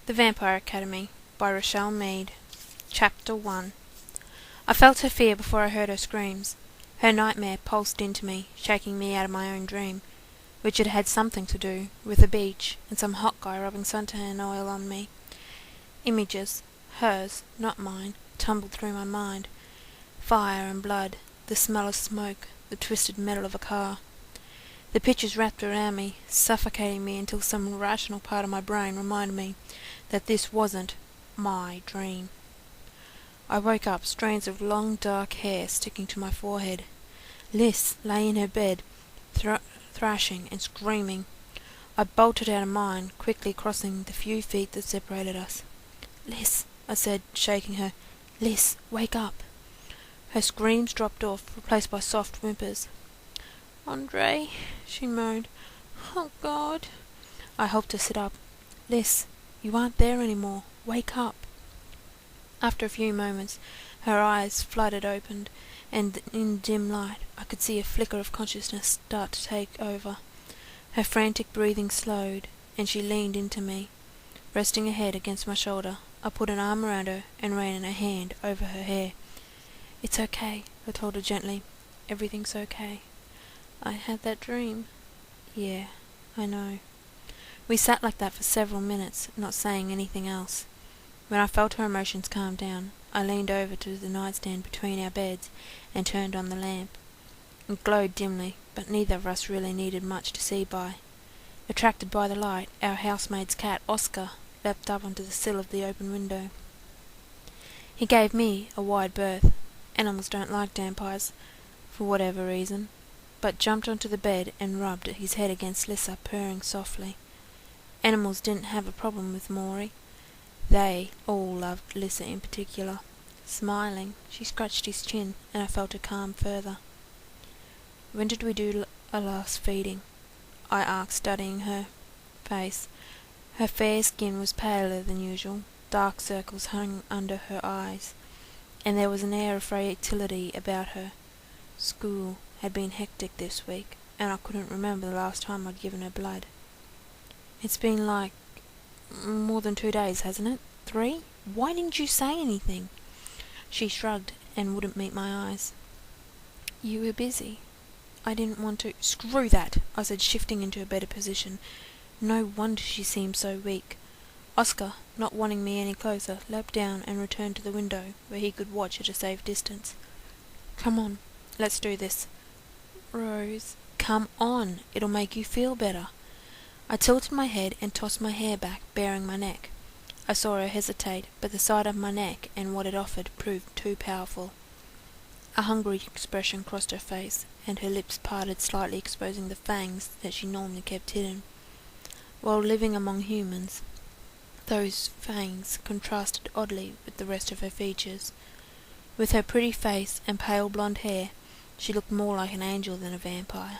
The Vampire Academy by Richelle Mead. Chapter 1. I felt her fear before I heard her screams. Her nightmare pulsed into me, shaking me out of my own dream, which had had something to do with the beach and some hot guy rubbing suntan oil on me. Images, hers, not mine, tumbled through my mind. Fire and blood, the smell of smoke, the twisted metal of a car. The pictures wrapped around me, suffocating me until some rational part of my brain reminded me that this wasn't my dream. I woke up, strands of long dark hair sticking to my forehead. Liz lay in her bed, thrashing and screaming. I bolted out of mine, quickly crossing the few feet that separated us. "Liz," I said, shaking her. "Liz, wake up." Her screams dropped off, replaced by soft whimpers. "Andre," she moaned. "Oh, God." I helped her sit up. "Liz, you aren't there anymore. Wake up." After a few moments, her eyes fluttered open, and in dim light I could see a flicker of consciousness start to take over. Her frantic breathing slowed, and she leaned into me. Resting her head against my shoulder, I put an arm around her and ran a hand over her hair. "It's okay," I told her gently. "Everything's okay." "I had that dream." "Yeah, I know." We sat like that for several minutes, not saying anything else. When I felt her emotions calm down, I leaned over to the nightstand between our beds and turned on the lamp. It glowed dimly, but neither of us really needed much to see by. Attracted by the light, our housemaid's cat, Oscar, leapt up onto the sill of the open window. He gave me a wide berth. Animals don't like vampires, for whatever reason, but jumped onto the bed and rubbed his head against Lissa, purring softly. Animals didn't have a problem with Maury. They all loved Lissa in particular. Smiling, she scratched his chin, and I felt her calm further. "When did we do a last feeding?" I asked, studying her face. Her fair skin was paler than usual, dark circles hung under her eyes, and there was an air of fragility about her. School had been hectic this week, and I couldn't remember the last time I'd given her blood. "It's been like more than 2 days, hasn't it? 3? Why didn't you say anything?" She shrugged and wouldn't meet my eyes. "You were busy. I didn't want to—" "Screw that," I said, shifting into a better position. No wonder she seemed so weak. Oscar, not wanting me any closer, leapt down and returned to the window, where he could watch at a safe distance. "Come on, let's do this." "Rose." "Come on, it'll make you feel better." I tilted my head and tossed my hair back, baring my neck. I saw her hesitate, but the sight of my neck and what it offered proved too powerful. A hungry expression crossed her face, and her lips parted slightly, exposing the fangs that she normally kept hidden. While living among humans, those fangs contrasted oddly with the rest of her features. With her pretty face and pale blonde hair, she looked more like an angel than a vampire.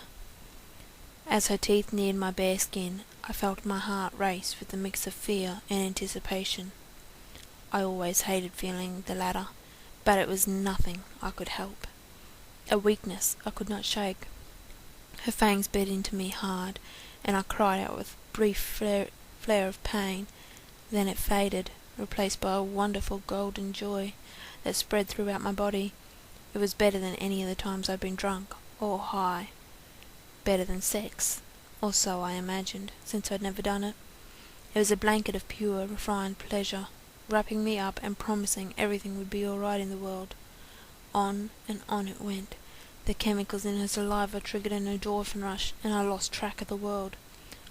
As her teeth neared my bare skin, I felt my heart race with a mix of fear and anticipation. I always hated feeling the latter, but it was nothing I could help. A weakness I could not shake. Her fangs bit into me hard, and I cried out with a brief flare of pain. Then it faded, replaced by a wonderful golden joy that spread throughout my body. It was better than any of the times I'd been drunk or high. Better than sex, or so I imagined, since I'd never done it. It was a blanket of pure, refined pleasure, wrapping me up and promising everything would be all right in the world. On and on it went. The chemicals in her saliva triggered an endorphin rush, and I lost track of the world,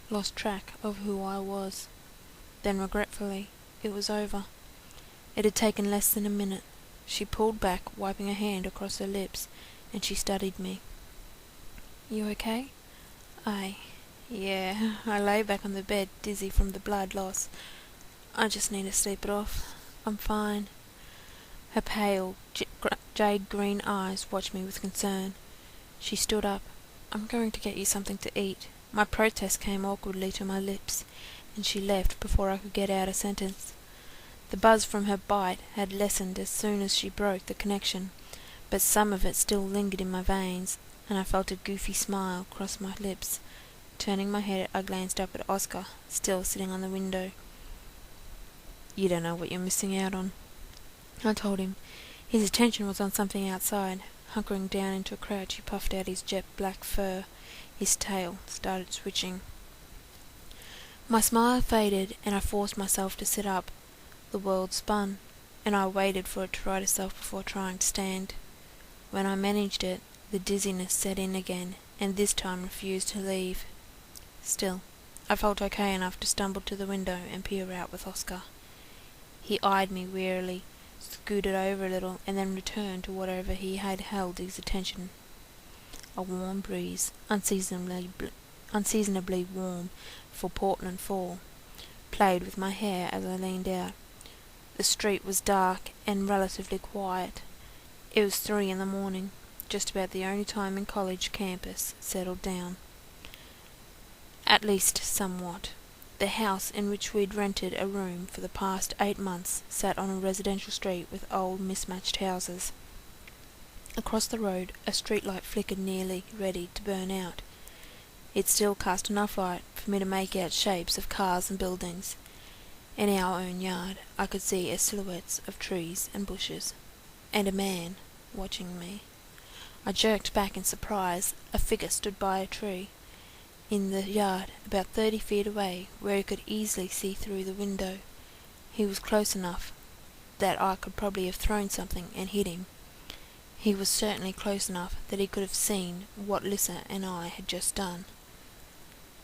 lost track of who I was. Then, regretfully, it was over. It had taken less than a minute. She pulled back, wiping a hand across her lips, and she studied me. "You okay?" Yeah, I lay back on the bed, dizzy from the blood loss. "I just need to sleep it off. I'm fine." Her pale, jade-green eyes watched me with concern. She stood up. "I'm going to get you something to eat." My protest came awkwardly to my lips, and she left before I could get out a sentence. The buzz from her bite had lessened as soon as she broke the connection, but some of it still lingered in my veins, and I felt a goofy smile cross my lips. Turning my head, I glanced up at Oscar, still sitting on the window. You don't know what you're missing out on, I told him. His attention was on something outside. Hunkering down into a crouch, he puffed out his jet black fur. His tail started switching. My smile faded, and I forced myself to sit up. The world spun, and I waited for it to right itself before trying to stand. When I managed it, the dizziness set in again, and this time refused to leave. Still, I felt okay enough to stumble to the window and peer out with Oscar. He eyed me wearily, scooted over a little, and then returned to whatever he had held his attention. A warm breeze, unseasonably warm for Portland fall, played with my hair as I leaned out. The street was dark and relatively quiet. It was 3 in the morning, just about the only time in college campus settled down. At least somewhat. The house in which we'd rented a room for the past 8 months sat on a residential street with old mismatched houses. Across the road, a streetlight flickered nearly ready to burn out. It still cast enough light for me to make out shapes of cars and buildings. In our own yard, I could see silhouettes of trees and bushes, and a man watching me. I jerked back in surprise. A figure stood by a tree in the yard, about 30 feet away, where he could easily see through the window. He was close enough that I could probably have thrown something and hit him. He was certainly close enough that he could have seen what Lissa and I had just done.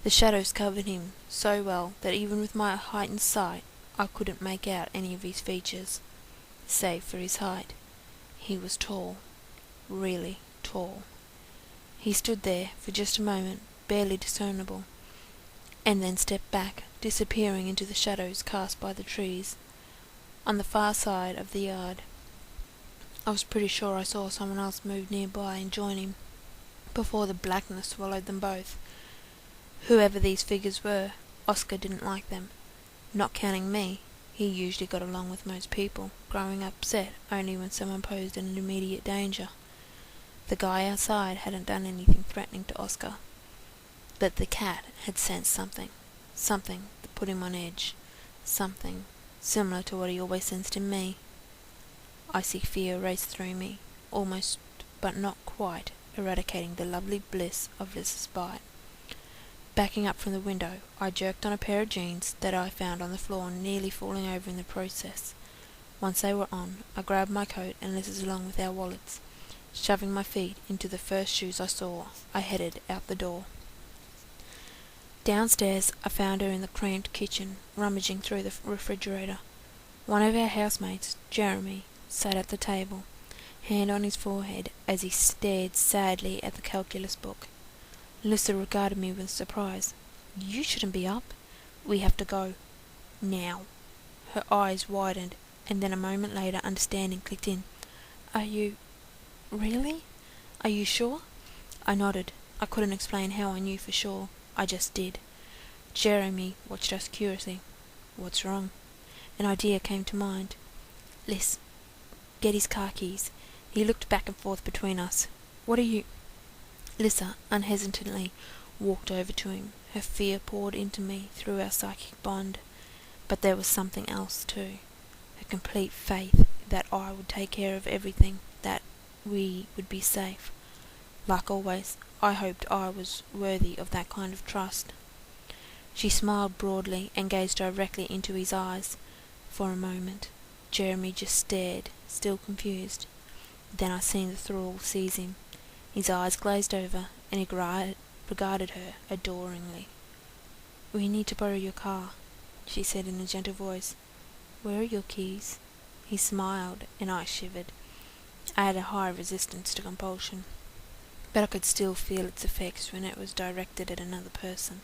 The shadows covered him so well that even with my heightened sight I couldn't make out any of his features, save for his height. He was tall, really tall. He stood there for just a moment, barely discernible, and then stepped back, disappearing into the shadows cast by the trees on the far side of the yard. I was pretty sure I saw someone else move nearby and join him, before the blackness swallowed them both. Whoever these figures were, Oscar didn't like them. Not counting me, he usually got along with most people, growing upset only when someone posed an immediate danger. The guy outside hadn't done anything threatening to Oscar, but the cat had sensed something that put him on edge, something similar to what he always sensed in me. Icy fear raced through me, almost but not quite eradicating the lovely bliss of Liz's bite. Backing up from the window, I jerked on a pair of jeans that I found on the floor, nearly falling over in the process. Once they were on, I grabbed my coat and Liz's along with our wallets. Shoving my feet into the first shoes I saw, I headed out the door. Downstairs, I found her in the cramped kitchen, rummaging through the refrigerator. One of our housemates, Jeremy, sat at the table, hand on his forehead, as he stared sadly at the calculus book. Lissa regarded me with surprise. "You shouldn't be up. We have to go. Now." Her eyes widened, and then a moment later understanding clicked in. "Are you... really? Are you sure?" I nodded. I couldn't explain how I knew for sure. I just did. Jeremy watched us curiously. "What's wrong?" An idea came to mind. "Liz, get his car keys." He looked back and forth between us. "What are you..." Lissa unhesitatingly walked over to him. Her fear poured into me through our psychic bond. But there was something else too. A complete faith that I would take care of everything, that we would be safe. Like always, I hoped I was worthy of that kind of trust. She smiled broadly and gazed directly into his eyes. For a moment, Jeremy just stared, still confused. Then I seen the thrall seize him. His eyes glazed over, and he regarded her adoringly. "We need to borrow your car," she said in a gentle voice. "Where are your keys?" He smiled, and I shivered. I had a high resistance to compulsion, but I could still feel its effects when it was directed at another person.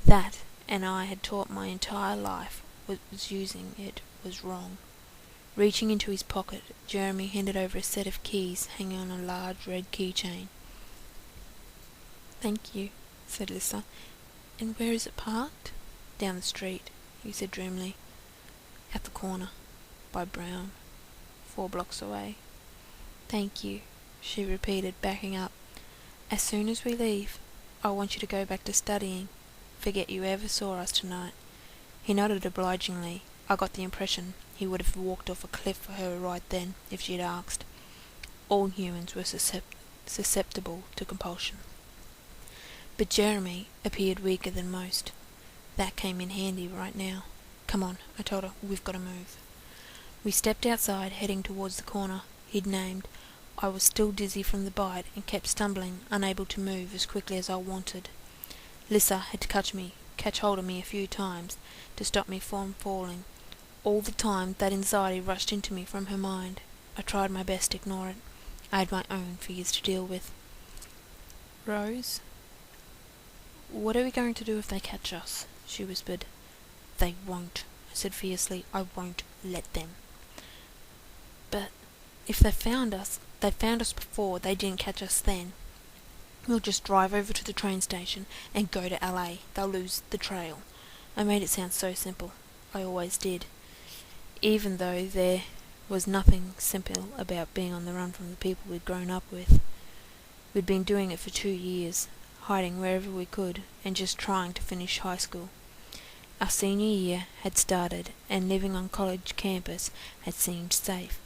That, and I had taught my entire life, was using it was wrong. Reaching into his pocket, Jeremy handed over a set of keys hanging on a large red keychain. "Thank you," said Lissa. "And where is it parked?" "Down the street," he said dreamily. "At the corner, by Brown, 4 blocks away." "Thank you," she repeated, backing up. "As soon as we leave, I want you to go back to studying. Forget you ever saw us tonight." He nodded obligingly, I got the impression he would have walked off a cliff for her right then if she'd asked. All humans were susceptible to compulsion. But Jeremy appeared weaker than most. That came in handy right now. "Come on," I told her, "we've got to move." We stepped outside, heading towards the corner he'd named. I was still dizzy from the bite and kept stumbling, unable to move as quickly as I wanted. Lissa had to catch hold of me a few times to stop me from falling. All the time that anxiety rushed into me from her mind. I tried my best to ignore it. I had my own fears to deal with. "Rose, what are we going to do if they catch us?" she whispered. "They won't," I said fiercely. "I won't let them." "But if they found us before, they didn't catch us then. We'll just drive over to the train station and go to LA. They'll lose the trail." I made it sound so simple. I always did. Even though there was nothing simple about being on the run from the people we'd grown up with. We'd been doing it for 2 years, hiding wherever we could, and just trying to finish high school. Our senior year had started, and living on college campus had seemed safe.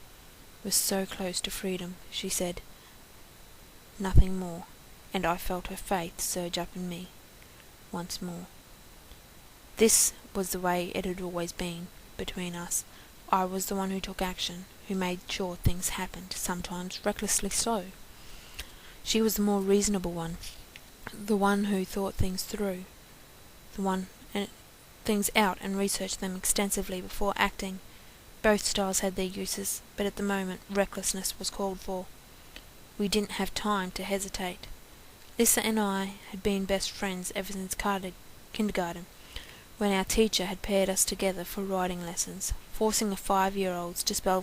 We're so close to freedom, she said. Nothing more, and I felt her faith surge up in me once more. This was the way it had always been between us. I was the one who took action, who made sure things happened, sometimes recklessly so. She was the more reasonable one, the one who thought things through, the one things out and researched them extensively before acting. Both styles had their uses, but at the moment recklessness was called for. We didn't have time to hesitate. Lissa and I had been best friends ever since kindergarten, when our teacher had paired us together for writing lessons, forcing a 5-year-old to spell